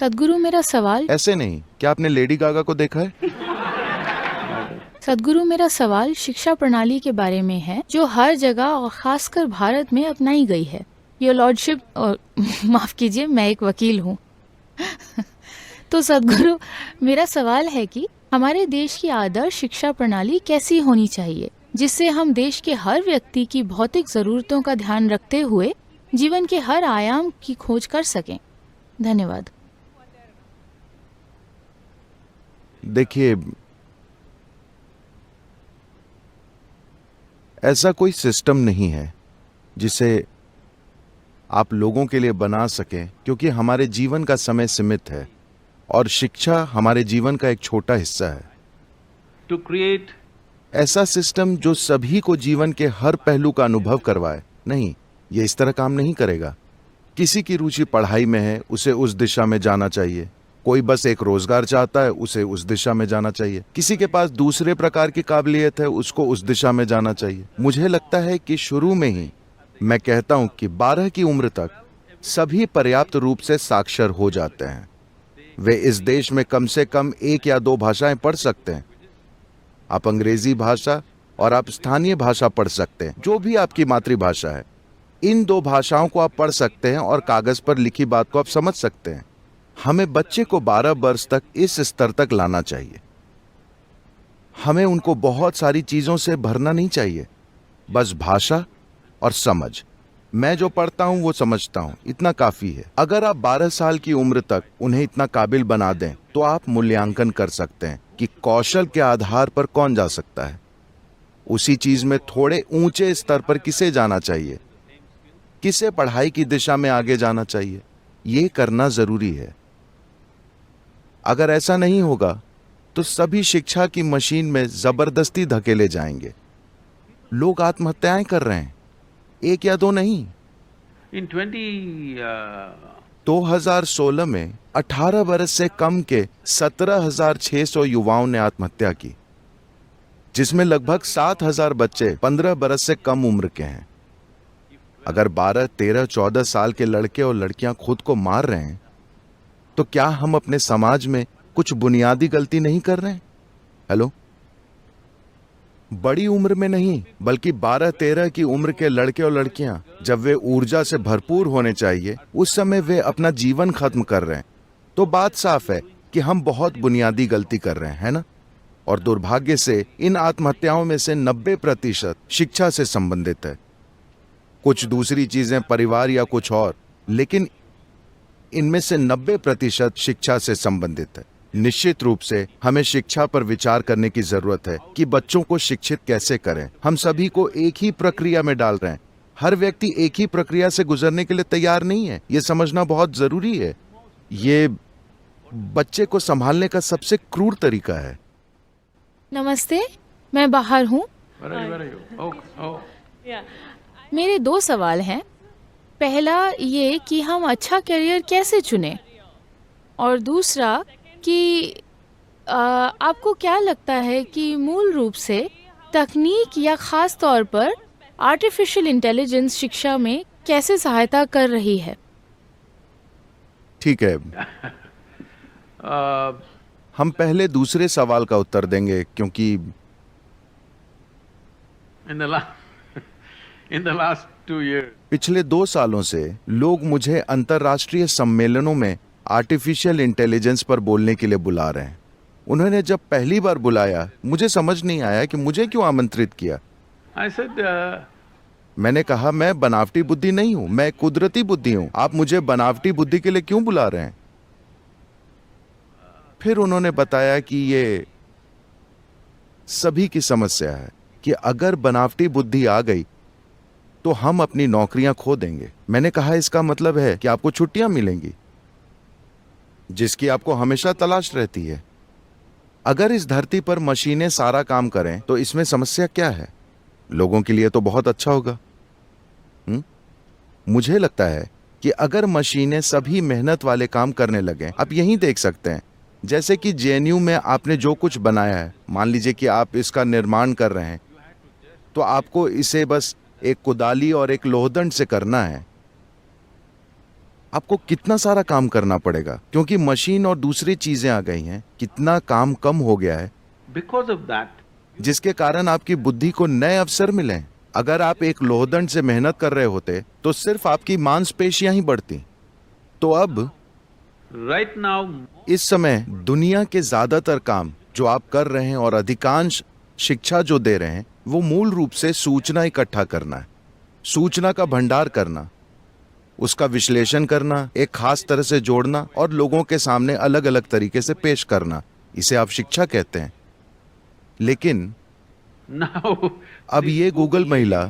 सद्गुरु मेरा सवाल ऐसे नहीं, क्या आपने लेडी गागा को देखा है? सद्गुरु मेरा सवाल शिक्षा प्रणाली के बारे में है जो हर जगह और खासकर भारत में अपनाई गई है। योर लॉर्डशिप माफ कीजिए, मैं एक वकील हूँ। तो सद्गुरु मेरा सवाल है कि हमारे देश की आदर्श शिक्षा प्रणाली कैसी होनी चाहिए जिससे हम देश के हर व्यक्ति की भौतिक जरूरतों का ध्यान रखते हुए जीवन के हर आयाम की खोज कर सकें। धन्यवाद। देखिए, ऐसा कोई सिस्टम नहीं है जिसे आप लोगों के लिए बना सकें, क्योंकि हमारे जीवन का समय सीमित है और शिक्षा हमारे जीवन का एक छोटा हिस्सा है। To create ऐसा सिस्टम जो सभी को जीवन के हर पहलू का अनुभव करवाए, नहीं, ये इस तरह काम नहीं करेगा। किसी की रुचि पढ़ाई में है, उसे उस दिशा में जाना चाहिए। कोई बस एक रोजगार चाहता है, उसे उस दिशा में जाना चाहिए। किसी के पास दूसरे प्रकार की काबिलियत है, उसको उस दिशा में जाना चाहिए। मुझे लगता है कि शुरू में ही मैं कहता हूं कि 12 की उम्र तक सभी पर्याप्त रूप से साक्षर हो जाते हैं। वे इस देश में कम से कम 1 या 2 भाषाएं पढ़ सकते हैं। आप अंग्रेजी भाषा और आप स्थानीय भाषा पढ़ सकते हैं, जो भी आपकी मातृभाषा है। इन 2 भाषाओं को आप पढ़ सकते हैं और कागज पर लिखी बात को आप समझ सकते हैं। हमें बच्चे को 12 वर्ष तक इस स्तर तक लाना चाहिए। हमें उनको बहुत सारी चीजों से भरना नहीं चाहिए, बस भाषा और समझ। मैं जो पढ़ता हूं वो समझता हूं, इतना काफी है। अगर आप 12 साल की उम्र तक उन्हें इतना काबिल बना दें तो आप मूल्यांकन कर सकते हैं कि कौशल के आधार पर कौन जा सकता है। उसी चीज में थोड़े ऊंचे स्तर पर किसे जाना चाहिए, किसे पढ़ाई की दिशा में आगे जाना चाहिए, ये करना जरूरी है। अगर ऐसा नहीं होगा तो सभी शिक्षा की मशीन में जबरदस्ती धकेले जाएंगे। लोग आत्महत्याएं कर रहे हैं, 1 या 2 नहीं। in 2016 में 18 बरस से कम के 17,600 युवाओं ने आत्महत्या की, जिसमें लगभग 7,000 बच्चे 15 बरस से कम उम्र के हैं। अगर 12, 13, 14 साल के लड़के और लड़कियां खुद को मार रहे हैं तो क्या हम अपने समाज में कुछ बुनियादी गलती नहीं कर रहे हैं? हेलो, बड़ी उम्र में नहीं बल्कि 12-13 की उम्र के लड़के और लड़कियां जब वे ऊर्जा से भरपूर होने चाहिए उस समय वे अपना जीवन खत्म कर रहे हैं। तो बात साफ है कि हम बहुत बुनियादी गलती कर रहे हैं, है ना? और दुर्भाग्य से इन आत्महत्याओं में से 90% शिक्षा से संबंधित है। कुछ दूसरी चीजें, परिवार या कुछ और, लेकिन इनमें से 90% शिक्षा से संबंधित है। निश्चित रूप से हमें शिक्षा पर विचार करने की जरूरत है कि बच्चों को शिक्षित कैसे करें। हम सभी को एक ही प्रक्रिया में डाल रहे हैं। हर व्यक्ति एक ही प्रक्रिया से गुजरने के लिए तैयार नहीं है, यह समझना बहुत जरूरी है। ये बच्चे को संभालने का सबसे क्रूर तरीका है। नमस्ते, मैं बाहर हूँ। where are you? Oh. मेरे 2 सवाल हैं। पहला ये कि हम अच्छा करियर कैसे चुनें, और दूसरा कि आपको क्या लगता है कि मूल रूप से तकनीक या खास तौर पर आर्टिफिशियल इंटेलिजेंस शिक्षा में कैसे सहायता कर रही है? ठीक है, Uh, हम पहले दूसरे सवाल का उत्तर देंगे, क्योंकि in the last 2 years, पिछले 2 सालों से लोग मुझे अंतर्राष्ट्रीय सम्मेलनों में आर्टिफिशियल इंटेलिजेंस पर बोलने के लिए बुला रहे हैं। उन्होंने जब पहली बार बुलाया, मुझे समझ नहीं आया कि मुझे क्यों आमंत्रित किया। I said, मैंने कहा, मैं बनावटी बुद्धि नहीं हूं, मैं कुदरती बुद्धि हूं। आप मुझे बनावटी बुद्धि के लिए क्यों बुला रहे हैं? फिर उन्होंने बताया कि ये सभी की समस्या है कि अगर बनावटी बुद्धि आ गई तो हम अपनी नौकरियां खो देंगे। मैंने कहा, इसका मतलब है कि आपको छुट्टियां मिलेंगी, जिसकी आपको हमेशा तलाश रहती है। अगर इस धरती पर मशीनें सारा काम करें तो इसमें समस्या क्या है? लोगों के लिए तो बहुत अच्छा होगा। मुझे लगता है कि अगर मशीनें सभी मेहनत वाले काम करने लगें, आप यहीं देख सकते हैं, जैसे कि जेएनयू में आपने जो कुछ बनाया है, मान लीजिए कि आप इसका निर्माण कर रहे हैं, तो आपको इसे बस एक कुदाली और एक लोहदंड से करना है। आपको कितना सारा काम करना पड़ेगा, क्योंकि मशीन और दूसरी चीजें आ गई हैं। कितना काम कम हो गया है, Because of that, जिसके कारण आपकी बुद्धि को नए अवसर मिले। अगर आप एक लोहदंड से मेहनत कर रहे होते तो सिर्फ आपकी मांसपेशियां ही बढ़ती। तो अब right now, इस समय दुनिया के ज्यादातर काम जो आप कर रहे हैं और अधिकांश शिक्षा जो दे रहे हैं, वो मूल रूप से सूचना इकट्ठा करना है, सूचना का भंडार करना, उसका विश्लेषण करना, एक खास तरह से जोड़ना और लोगों के सामने अलग अलग तरीके से पेश करना। इसे आप शिक्षा कहते हैं। लेकिन now, अब ये गूगल महिला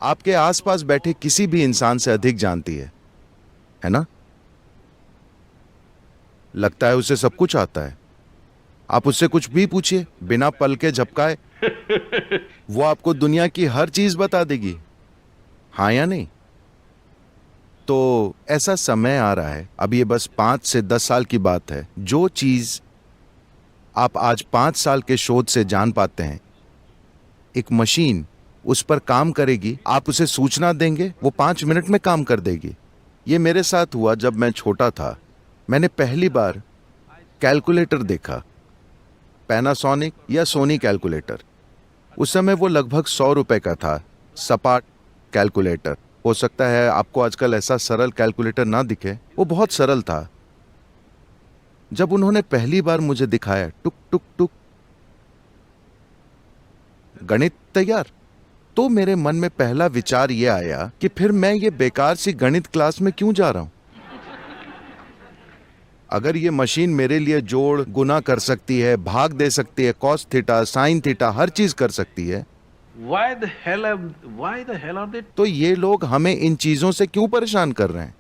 आपके आसपास बैठे किसी भी इंसान से अधिक जानती है ना? लगता है उसे सब कुछ आता है। आप उससे कुछ भी पूछिए, बिना पल के झपकाए वो आपको दुनिया की हर चीज बता देगी। हाँ या नहीं? तो ऐसा समय आ रहा है, अब ये बस 5 से 10 साल की बात है, जो चीज आप आज 5 साल के शोध से जान पाते हैं, एक मशीन उस पर काम करेगी। आप उसे सूचना देंगे, वो 5 मिनट में काम कर देगी। ये मेरे साथ हुआ जब मैं छोटा था। मैंने पहली बार कैलकुलेटर देखा, पैनासोनिक या सोनी कैलकुलेटर। उस समय वो लगभग 100 रुपए का था, सपाट कैलकुलेटर। हो सकता है आपको आजकल ऐसा सरल कैलकुलेटर ना दिखे, वो बहुत सरल था। जब उन्होंने पहली बार मुझे दिखाया, टुक टुक टुक, गणित तैयार, तो मेरे मन में पहला विचार यह आया कि फिर मैं ये बेकार सी गणित क्लास में क्यों जा रहा हूं। अगर ये मशीन मेरे लिए जोड़ गुना कर सकती है, भाग दे सकती है, कॉस थीटा साइन थीटा हर चीज कर सकती है, why the hell are they? तो ये लोग हमें इन चीजों से क्यों परेशान कर रहे हैं?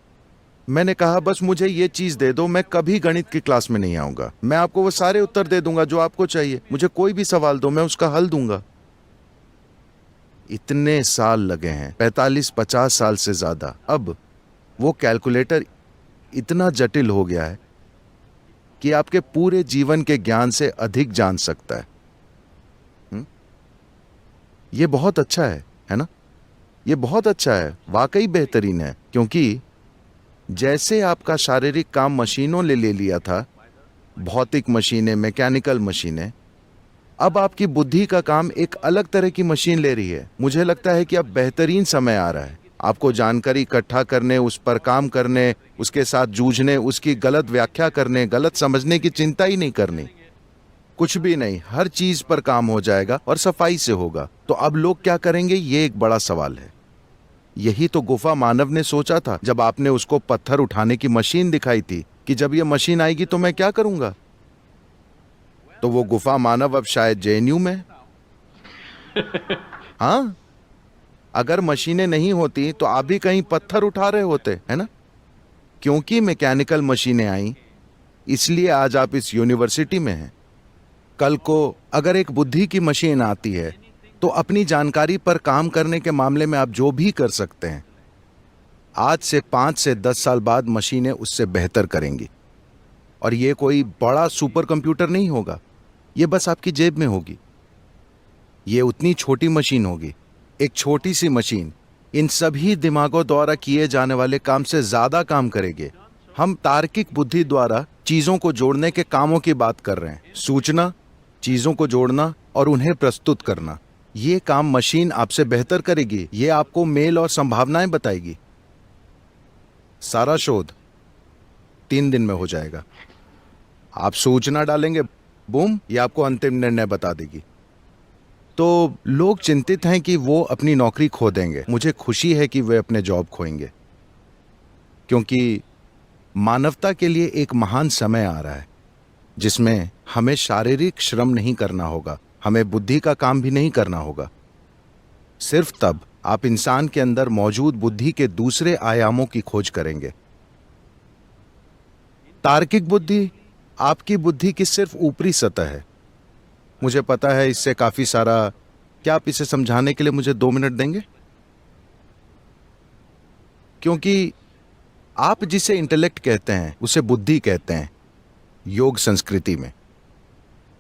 मैंने कहा बस मुझे ये चीज दे दो, मैं कभी गणित की क्लास में नहीं आऊंगा। मैं आपको वो सारे उत्तर दे दूंगा जो आपको चाहिए। मुझे कोई भी सवाल दो, मैं उसका हल दूंगा। इतने साल लगे हैं, 45-50 साल से ज्यादा। अब वो कैलकुलेटर इतना जटिल हो गया है कि आपके पूरे जीवन के ज्ञान से अधिक जान सकता है। ये बहुत अच्छा है ना? ये बहुत अच्छा है, वाकई बेहतरीन है। क्योंकि जैसे आपका शारीरिक काम मशीनों ने ले लिया था, भौतिक मशीनें, मैकेनिकल मशीनें, अब आपकी बुद्धि का काम एक अलग तरह की मशीन ले रही है। मुझे लगता है कि अब बेहतरीन समय आ रहा है आपको जानकारी इकट्ठा करने, उस पर काम करने, उसके साथ जूझने, उसकी गलत व्याख्या करने, गलत समझने की चिंता ही नहीं करनी। कुछ भी नहीं, हर चीज पर काम हो जाएगा और सफाई से होगा। तो अब लोग क्या करेंगे, ये एक बड़ा सवाल है। यही तो गुफा मानव ने सोचा था जब आपने उसको पत्थर उठाने की मशीन दिखाई थी कि जब ये मशीन आएगी तो मैं क्या करूंगा। तो वो गुफा मानव अब शायद जेएनयू में है। हाँ, अगर मशीनें नहीं होती तो आप भी कहीं पत्थर उठा रहे होते, है ना? क्योंकि मैकेनिकल मशीनें आई, इसलिए आज आप इस यूनिवर्सिटी में हैं। कल को अगर एक बुद्धि की मशीन आती है तो अपनी जानकारी पर काम करने के मामले में आप जो भी कर सकते हैं, आज से 5 से 10 साल बाद मशीनें उससे बेहतर करेंगी। और ये कोई बड़ा सुपर कंप्यूटर नहीं होगा, ये बस आपकी जेब में होगी। ये उतनी छोटी मशीन होगी, एक छोटी सी मशीन इन सभी दिमागों द्वारा किए जाने वाले काम से ज्यादा काम करेगी। हम तार्किक बुद्धि द्वारा चीजों को जोड़ने के कामों की बात कर रहे हैं। सूचना, चीजों को जोड़ना और उन्हें प्रस्तुत करना, ये काम मशीन आपसे बेहतर करेगी। ये आपको मेल और संभावनाएं बताएगी। सारा शोध 3 दिन में हो जाएगा। आप सूचना डालेंगे, बूम, ये आपको अंतिम निर्णय बता देगी। तो लोग चिंतित हैं कि वो अपनी नौकरी खो देंगे। मुझे खुशी है कि वे अपने जॉब खोएंगे, क्योंकि मानवता के लिए एक महान समय आ रहा है जिसमें हमें शारीरिक श्रम नहीं करना होगा, हमें बुद्धि का काम भी नहीं करना होगा। सिर्फ तब आप इंसान के अंदर मौजूद बुद्धि के दूसरे आयामों की खोज करेंगे। तार्किक बुद्धि आपकी बुद्धि की सिर्फ ऊपरी सतह है। मुझे पता है इससे काफी सारा, क्या आप इसे समझाने के लिए मुझे 2 मिनट देंगे? क्योंकि आप जिसे इंटेलेक्ट कहते हैं उसे बुद्धि कहते हैं योग संस्कृति में।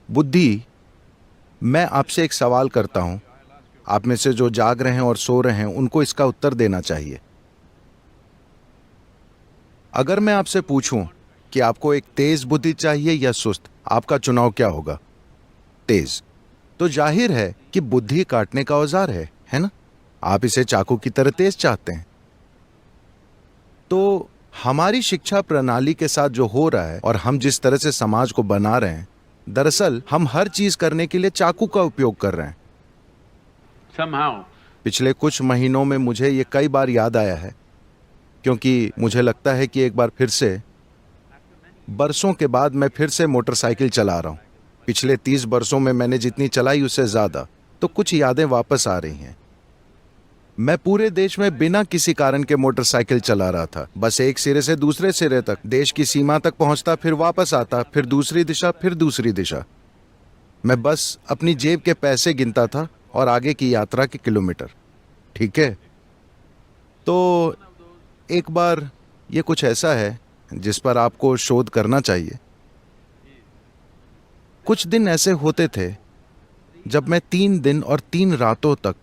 बुद्धि, मैं आपसे एक सवाल करता हूं, आप में से जो जाग रहे हैं और सो रहे हैं उनको इसका उत्तर देना चाहिए। अगर मैं आपसे पूछूं कि आपको एक तेज बुद्धि चाहिए या सुस्त, आपका चुनाव क्या होगा? तेज। तो जाहिर है कि बुद्धि काटने का औजार है ना? आप इसे चाकू की तरह तेज चाहते हैं। तो हमारी शिक्षा प्रणाली के साथ जो हो रहा है और हम जिस तरह से समाज को बना रहे हैं, दरअसल हम हर चीज करने के लिए चाकू का उपयोग कर रहे हैं। Somehow, पिछले कुछ महीनों में मुझे ये कई बार याद आया है, क्योंकि मुझे लगता है कि एक बार फिर से, बरसों के बाद मैं फिर से मोटरसाइकिल चला रहा हूं। पिछले 30 बरसों में मैंने जितनी चलाई उससे ज्यादा। तो कुछ यादें वापस आ रही हैं। मैं पूरे देश में बिना किसी कारण के मोटरसाइकिल चला रहा था, बस एक सिरे से दूसरे सिरे तक, देश की सीमा तक पहुंचता, फिर वापस आता, फिर दूसरी दिशा, फिर दूसरी दिशा। मैं बस अपनी जेब के पैसे गिनता था और आगे की यात्रा के किलोमीटर। ठीक है, तो एक बार ये कुछ ऐसा है जिस पर आपको शोध करना चाहिए। कुछ दिन ऐसे होते थे जब मैं 3 दिन और 3 रातों तक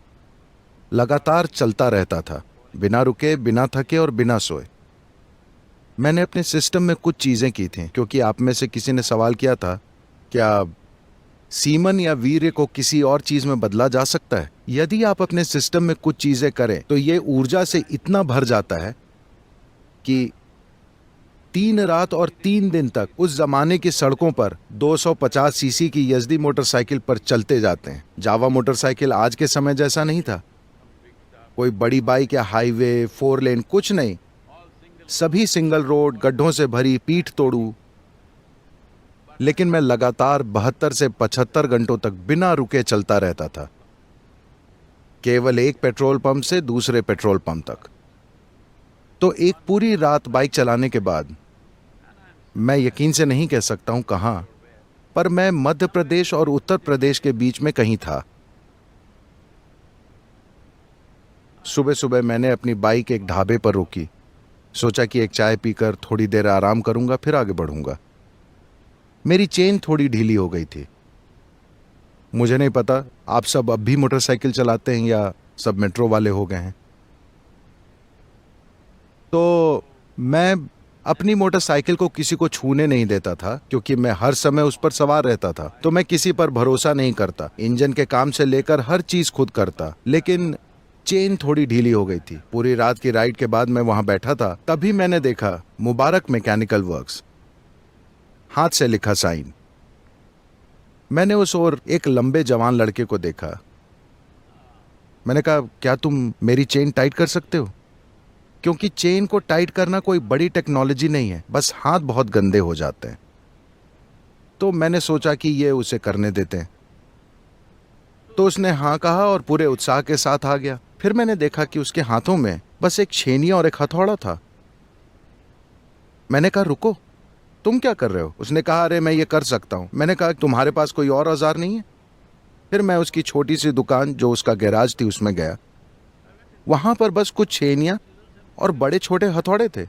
लगातार चलता रहता था, बिना रुके, बिना थके और बिना सोए। मैंने अपने सिस्टम में कुछ चीजें की थी, क्योंकि आप में से किसी ने सवाल किया था, क्या सीमन या वीर्य को किसी और चीज में बदला जा सकता है? यदि आप अपने सिस्टम में कुछ चीजें करें तो ये ऊर्जा से इतना भर जाता है कि 3 रात और 3 दिन तक उस जमाने की सड़कों पर 250 सीसी की यजदी मोटरसाइकिल पर चलते जाते हैं। जावा मोटरसाइकिल आज के समय जैसा नहीं था। कोई बड़ी बाइक या हाईवे, 4 लेन, कुछ नहीं। सभी सिंगल रोड, गड्ढों से भरी, पीठ तोड़ू। लेकिन मैं लगातार 72 से 75 घंटों तक बिना रुके चलता रहता था, केवल एक पेट्रोल पंप से दूसरे पेट्रोल पंप तक। तो एक पूरी रात बाइक चलाने के बाद, मैं यकीन से नहीं कह सकता हूं कहां, पर मैं मध्य प्रदेश और उत्तर प्रदेश के बीच में कहीं था। सुबह सुबह मैंने अपनी बाइक एक ढाबे पर रोकी। सोचा कि एक चाय पीकर थोड़ी देर आराम करूंगा, फिर आगे बढ़ूंगा। मेरी चेन थोड़ी ढीली हो गई थी। मुझे नहीं पता आप सब अब भी मोटरसाइकिल चलाते हैं या सब मेट्रो वाले हो गए हैं। तो मैं अपनी मोटरसाइकिल को किसी को छूने नहीं देता था, क्योंकि मैं हर समय उस पर सवार रहता था। तो मैं किसी पर भरोसा नहीं करता, इंजन के काम से लेकर हर चीज खुद करता। लेकिन चेन थोड़ी ढीली हो गई थी। पूरी रात की राइड के बाद मैं वहां बैठा था, तभी मैंने देखा मुबारक मैकेनिकल वर्क्स, हाथ से लिखा साइन। मैंने उस ओर एक लंबे जवान लड़के को देखा। मैंने कहा, क्या तुम मेरी चेन टाइट कर सकते हो? क्योंकि चेन को टाइट करना कोई बड़ी टेक्नोलॉजी नहीं है, बस हाथ बहुत गंदे हो जाते हैं। तो मैंने सोचा कि ये उसे करने देते हैं। तो उसने हाँ कहा और पूरे उत्साह के साथ आ गया। फिर मैंने देखा कि उसके हाथों में बस एक छेनी और एक हथौड़ा था। मैंने कहा, रुको, तुम क्या कर रहे हो? उसने कहा, अरे मैं ये कर सकता हूं। मैंने कहा, तुम्हारे पास कोई और औजार नहीं है? फिर मैं उसकी छोटी सी दुकान जो उसका गैराज थी उसमें गया। वहां पर बस कुछ छेनियां और बड़े छोटे हथौड़े थे।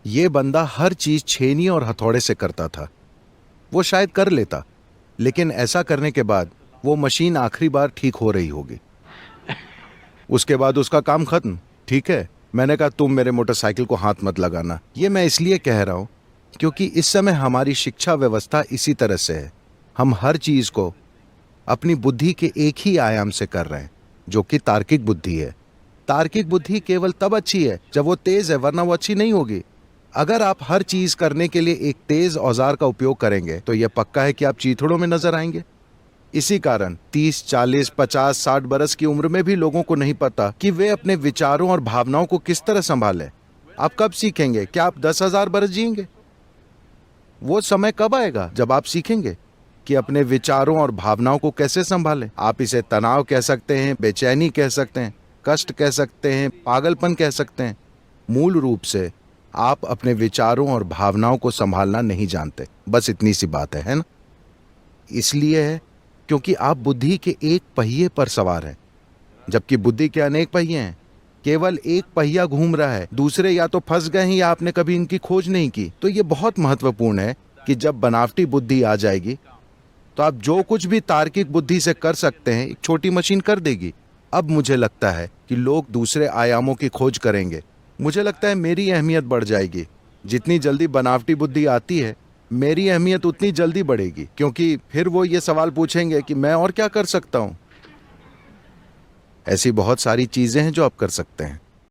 ये बंदा हर चीज छेनी और हथौड़े से करता था। वो शायद कर लेता, लेकिन ऐसा करने के बाद वो मशीन आखिरी बार ठीक हो रही होगी। उसके बाद उसका काम खत्म। ठीक है, मैंने कहा, तुम मेरे मोटरसाइकिल को हाथ मत लगाना। ये मैं इसलिए कह रहा हूं क्योंकि इस समय हमारी शिक्षा व्यवस्था इसी तरह से है। हम हर चीज को अपनी बुद्धि के एक ही आयाम से कर रहे हैं, जो कि तार्किक बुद्धि है। तार्किक बुद्धि केवल तब अच्छी है जब वो तेज है, वरना वो अच्छी नहीं होगी। अगर आप हर चीज करने के लिए एक तेज औजार का उपयोग करेंगे तो यह पक्का है कि आप चीथड़ों में नजर आएंगे। इसी कारण 30, 40, 50, 60 बरस की उम्र में भी लोगों को नहीं पता कि वे अपने विचारों और भावनाओं को किस तरह संभालें। आप कब सीखेंगे? क्या आप 10,000 बरस जिएंगे? वो समय कब आएगा जब आप सीखेंगे कि अपने विचारों और भावनाओं को कैसे संभालें। आप इसे तनाव कह सकते हैं, बेचैनी कह सकते हैं, कष्ट कह सकते हैं, पागलपन कह सकते हैं। मूल रूप से आप अपने विचारों और भावनाओं को संभालना नहीं जानते, बस इतनी सी बात है ना? इसलिए है क्योंकि आप बुद्धि के एक पहिए पर सवार हैं, जबकि बुद्धि के अनेक पहिए हैं। केवल एक पहिया घूम रहा है, दूसरे या तो फंस गए हैं या आपने कभी इनकी खोज नहीं की। तो ये बहुत महत्वपूर्ण है कि जब बनावटी बुद्धि आ जाएगी तो आप जो कुछ भी तार्किक बुद्धि से कर सकते हैं एक छोटी मशीन कर देगी। अब मुझे लगता है कि लोग दूसरे आयामों की खोज करेंगे। मुझे लगता है मेरी अहमियत बढ़ जाएगी। जितनी जल्दी बनावटी बुद्धि आती है, मेरी अहमियत उतनी जल्दी बढ़ेगी, क्योंकि फिर वो ये सवाल पूछेंगे कि मैं और क्या कर सकता हूं। ऐसी बहुत सारी चीजें हैं जो आप कर सकते हैं।